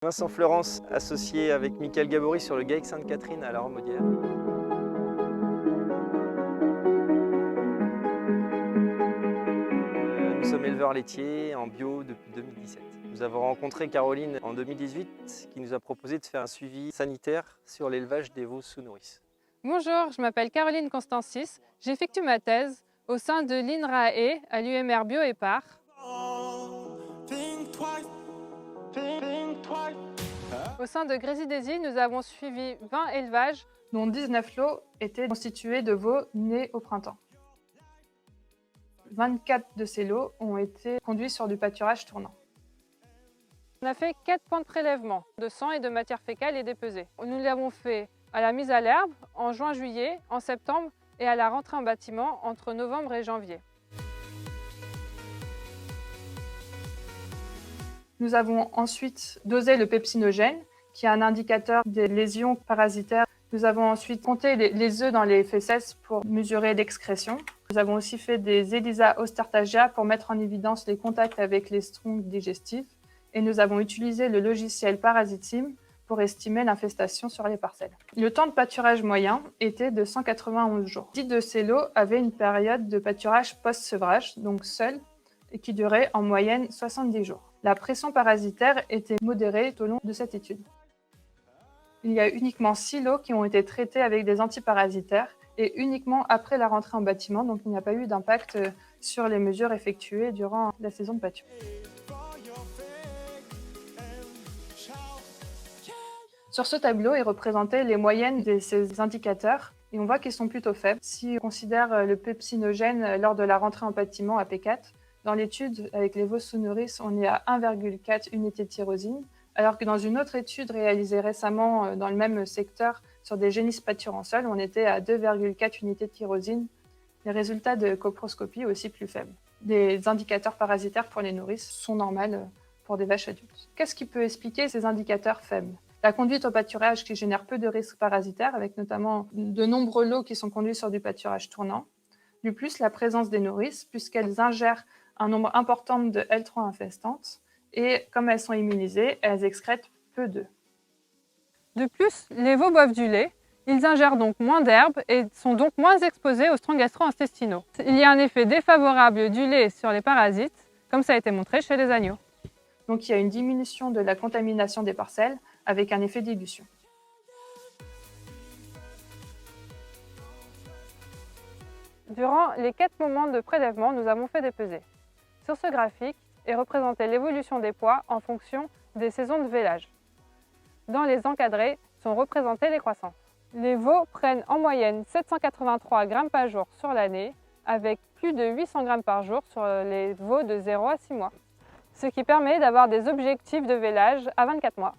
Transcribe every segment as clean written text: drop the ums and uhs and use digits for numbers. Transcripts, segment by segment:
Vincent Fleurance, associé avec Michael Gabory sur le GAEC Sainte-Catherine à la Romaudière. Nous sommes éleveurs laitiers en bio depuis 2017. Nous avons rencontré Caroline en 2018 qui nous a proposé de faire un suivi sanitaire sur l'élevage des veaux sous nourrice. Bonjour, je m'appelle Caroline Constancis. J'effectue ma thèse au sein de l'INRAE à l'UMR Bio et Par. Au sein de Grésy-Désy, nous avons suivi 20 élevages, dont 19 lots étaient constitués de veaux nés au printemps. 24 de ces lots ont été conduits sur du pâturage tournant. On a fait 4 points de prélèvement de sang et de matière fécale et dépesée. Nous l'avons fait à la mise à l'herbe en juin-juillet, en septembre et à la rentrée en bâtiment entre novembre et janvier. Nous avons ensuite dosé le pepsinogène, qui est un indicateur des lésions parasitaires. Nous avons ensuite compté les œufs dans les fesses pour mesurer l'excrétion. Nous avons aussi fait des ELISA Ostertagia pour mettre en évidence les contacts avec les strongs digestifs. Et nous avons utilisé le logiciel Parasitsim pour estimer l'infestation sur les parcelles. Le temps de pâturage moyen était de 191 jours. 10 de ces lots avaient une période de pâturage post-sevrage, donc seul, et qui durait en moyenne 70 jours. La pression parasitaire était modérée tout au long de cette étude. Il y a uniquement 6 lots qui ont été traités avec des antiparasitaires et uniquement après la rentrée en bâtiment, donc il n'y a pas eu d'impact sur les mesures effectuées durant la saison de pâture. Sur ce tableau est représenté les moyennes de ces indicateurs et on voit qu'ils sont plutôt faibles. Si on considère le pepsinogène lors de la rentrée en bâtiment à P4, dans l'étude avec les veaux sous nourrice, on est à 1,4 unités de tyrosine, alors que dans une autre étude réalisée récemment dans le même secteur sur des génisses pâture en sol, on était à 2,4 unités de tyrosine. Les résultats de coproscopie aussi plus faibles. Des indicateurs parasitaires pour les nourrices sont normaux pour des vaches adultes. Qu'est-ce qui peut expliquer ces indicateurs faibles ? La conduite au pâturage qui génère peu de risques parasitaires, avec notamment de nombreux lots qui sont conduits sur du pâturage tournant. Du plus, la présence des nourrices, puisqu'elles ingèrent un nombre important de L3 infestantes, et comme elles sont immunisées, elles excrètent peu d'œufs. De plus, les veaux boivent du lait, ils ingèrent donc moins d'herbe et sont donc moins exposés aux strongs gastro-intestinaux. Il y a un effet défavorable du lait sur les parasites, comme ça a été montré chez les agneaux. Donc il y a une diminution de la contamination des parcelles avec un effet dilution. Durant les 4 moments de prélèvement, nous avons fait des pesées. Sur ce graphique est représentée l'évolution des poids en fonction des saisons de vélage. Dans les encadrés sont représentées les croissances. Les veaux prennent en moyenne 783 g par jour sur l'année, avec plus de 800 g par jour sur les veaux de 0 à 6 mois. Ce qui permet d'avoir des objectifs de vélage à 24 mois.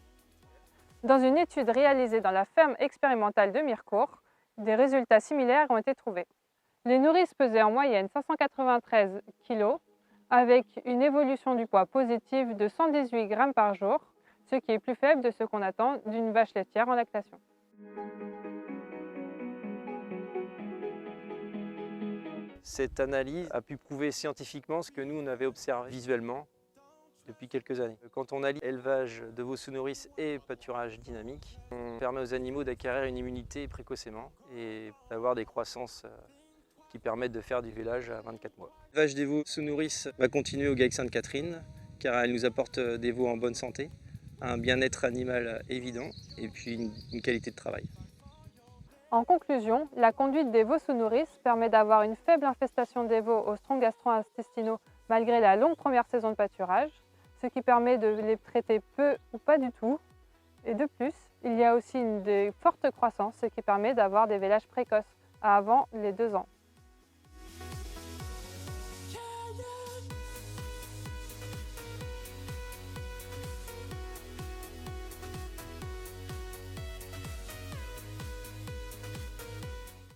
Dans une étude réalisée dans la ferme expérimentale de Mirecourt, des résultats similaires ont été trouvés. Les nourrices pesaient en moyenne 593 kg, avec une évolution du poids positive de 118 g par jour, ce qui est plus faible de ce qu'on attend d'une vache laitière en lactation. Cette analyse a pu prouver scientifiquement ce que nous on avait observé visuellement depuis quelques années. Quand on allie élevage de veaux sous nourrice et pâturage dynamique, on permet aux animaux d'acquérir une immunité précocement et d'avoir des croissances qui permettent de faire du vélage à 24 mois. L'élevage des veaux sous nourrice va continuer au GAEC Sainte-Catherine car elle nous apporte des veaux en bonne santé, un bien-être animal évident et puis une qualité de travail. En conclusion, la conduite des veaux sous nourrice permet d'avoir une faible infestation des veaux aux strongs gastro-intestinaux malgré la longue première saison de pâturage, ce qui permet de les traiter peu ou pas du tout. Et de plus, il y a aussi une forte croissance, ce qui permet d'avoir des vélages précoces avant les 2 ans.